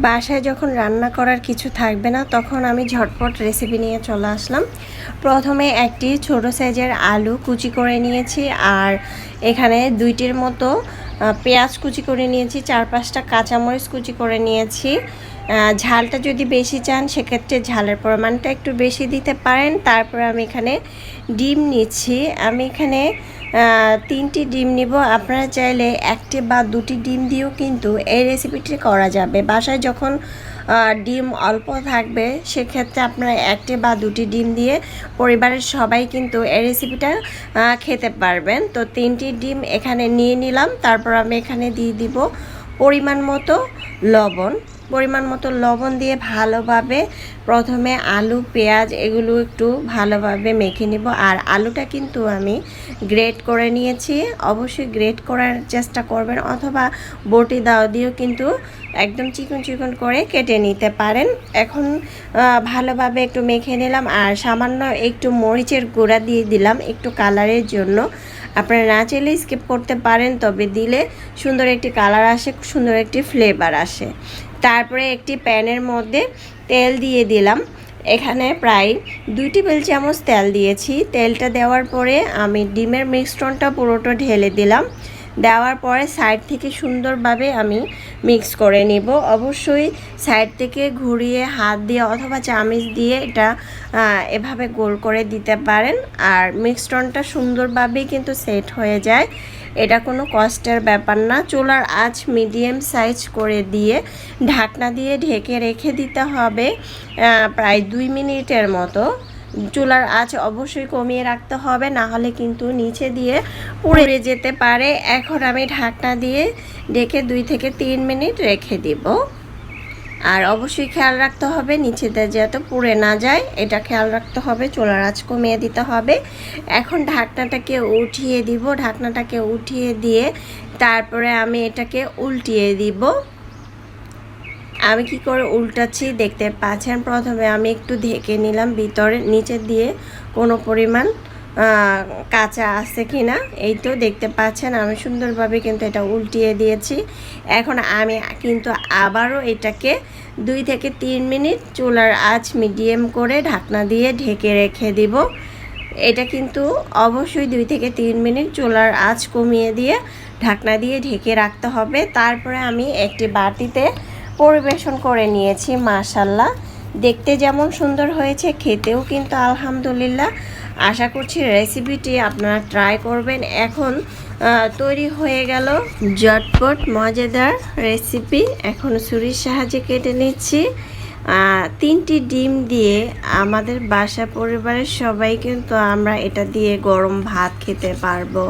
বাসায় যখন রান্না করার কিছু থাকবে না তখন আমি ঝটপট রেসিপি নিয়ে চলে আসলাম। প্রথমে একটি ছোট সাইজের আলু কুচি করে নিয়েছি, আর এখানে 2টির মতো পেঁয়াজ কুচি করে নিয়েছি, 4-5টা কাঁচামরিচ কুচি করে নিয়েছি। ঝালটা যদি বেশি চান সেক্ষেত্রে ঝালের পরিমাণটা একটু বেশি দিতে পারেন। তারপর আমি এখানে ডিম নিচ্ছি। আমি এখানে 3টি ডিম নিব। আপনারা চাইলে 1টি বা 2টি ডিম দিয়েও কিন্তু এই রেসিপিটি করা যাবে। বাসায় যখন ডিম অল্প থাকবে সেক্ষেত্রে আপনারা 1টি বা 2টি ডিম দিয়ে পরিবারের সবাই কিন্তু এই রেসিপিটা খেতে পারবেন। তো 3টি ডিম এখানে নিয়ে নিলাম। তারপর আমি এখানে দিয়ে দিব পরিমাণ মতো লবণ দিয়ে ভালোভাবে প্রথমে আলু পেঁয়াজ এগুলো একটু ভালোভাবে মেখে নিব। আর আলুটা কিন্তু আমি গ্রেট করে নিয়েছি। অবশ্যই গ্রেট করার চেষ্টা করবেন, অথবা বটি দাও দিয়েও কিন্তু একদম চিকন চিকন করে কেটে নিতে পারেন। এখন ভালোভাবে একটু মেখে নিলাম, আর সামান্য একটু মরিচের গুঁড়া দিয়ে দিলাম একটু কালারের জন্য। আপনারা না চাইলে স্কিপ করতে পারেন, তবে দিলে সুন্দর একটি কালার আসে, সুন্দর একটি ফ্লেভার আসে। তারপরে একটি প্যানের মধ্যে তেল দিয়ে দিলাম। এখানে প্রায় 2 টেবিল চামচ তেল দিয়েছি। তেলটা দেওয়ার পরে আমি ডিমের মিশ্রণটা পুরোটা ঢেলে দিলাম। দেওয়ার পরে সাইড থেকে সুন্দরভাবে আমি মিক্স করে নিব। অবশ্যই সাইড থেকে ঘুরিয়ে হাত দিয়ে অথবা চামচ দিয়ে এটা এভাবে গোল করে দিতে পারেন। আর মিশ্রণটা সুন্দরভাবেই কিন্তু সেট হয়ে যায়, এটা কোনো কষ্টের ব্যাপার না। চুলার আঁচ মিডিয়াম সাইজ করে দিয়ে ঢাকনা দিয়ে ঢেকে রেখে দিতে হবে প্রায় 2 মিনিটের মতো। চুলার আঁচ অবশ্যই কমিয়ে রাখতে হবে, না হলে কিন্তু নিচে দিয়ে পুড়ে যেতে পারে। এখন আমি ঢাকনা দিয়ে ঢেকে 2 থেকে 3 মিনিট রেখে দিব। আর অবশ্যই খেয়াল রাখতে হবে নিচেতে যাতে পুড়ে না যায়, এটা খেয়াল রাখতে হবে। চুলার আঁচ কমিয়ে দিতে হবে। এখন ঢাকনাটাকে উঠিয়ে দিয়ে তারপরে আমি এটাকে উল্টিয়ে দিব। আমি কি করে উল্টাচ্ছি দেখতে পাচ্ছেন। প্রথমে আমি একটু ঢেকে নিলাম ভিতরে নিচে দিয়ে কোনো পরিমাণ কাঁচা আছে কি না। এই তো দেখতে পাচ্ছেন আমি সুন্দরভাবে কিন্তু এটা উল্টিয়ে দিয়েছি। এখন আমি কিন্তু আবারও এটাকে 2 থেকে 3 মিনিট চুলার আঁচ মিডিয়াম করে ঢাকনা দিয়ে ঢেকে রেখে দিব। এটা কিন্তু অবশ্যই 2 থেকে 3 মিনিট চুলার আঁচ কমিয়ে দিয়ে ঢাকনা দিয়ে ঢেকে রাখতে হবে। তারপরে আমি একটি বাটিতে পরিবেশন করে নিয়েছি। মাশাআল্লাহ, দেখতে যেমন সুন্দর হয়েছে, খেতেও কিন্তু আলহামদুলিল্লাহ। আশা করছি রেসিপিটি আপনারা ট্রাই করবেন। এখন তৈরি হয়ে গেল ঝটপট মজাদার রেসিপি। এখন ছুরির সাহায্যে কেটে নিচ্ছি। 3টি ডিম দিয়ে আমাদের বাসা পরিবারের সবাই কিন্তু আমরা এটা দিয়ে গরম ভাত খেতে পারবো,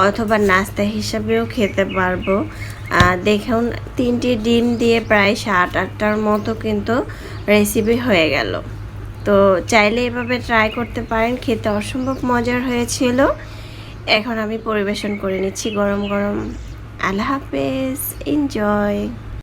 অথবা নাস্তা হিসাবেও খেতে পারবো। দেখুন 3টি ডিম দিয়ে প্রায় 7-8টার মতো কিন্তু রেসিপি হয়ে গেল। তো চাইলে এভাবে ট্রাই করতে পারেন, খেতে অসম্ভব মজার হয়েছিল। এখন আমি পরিবেশন করে নিচ্ছি গরম গরম। আল্লাহ হাফেজ, এনজয়।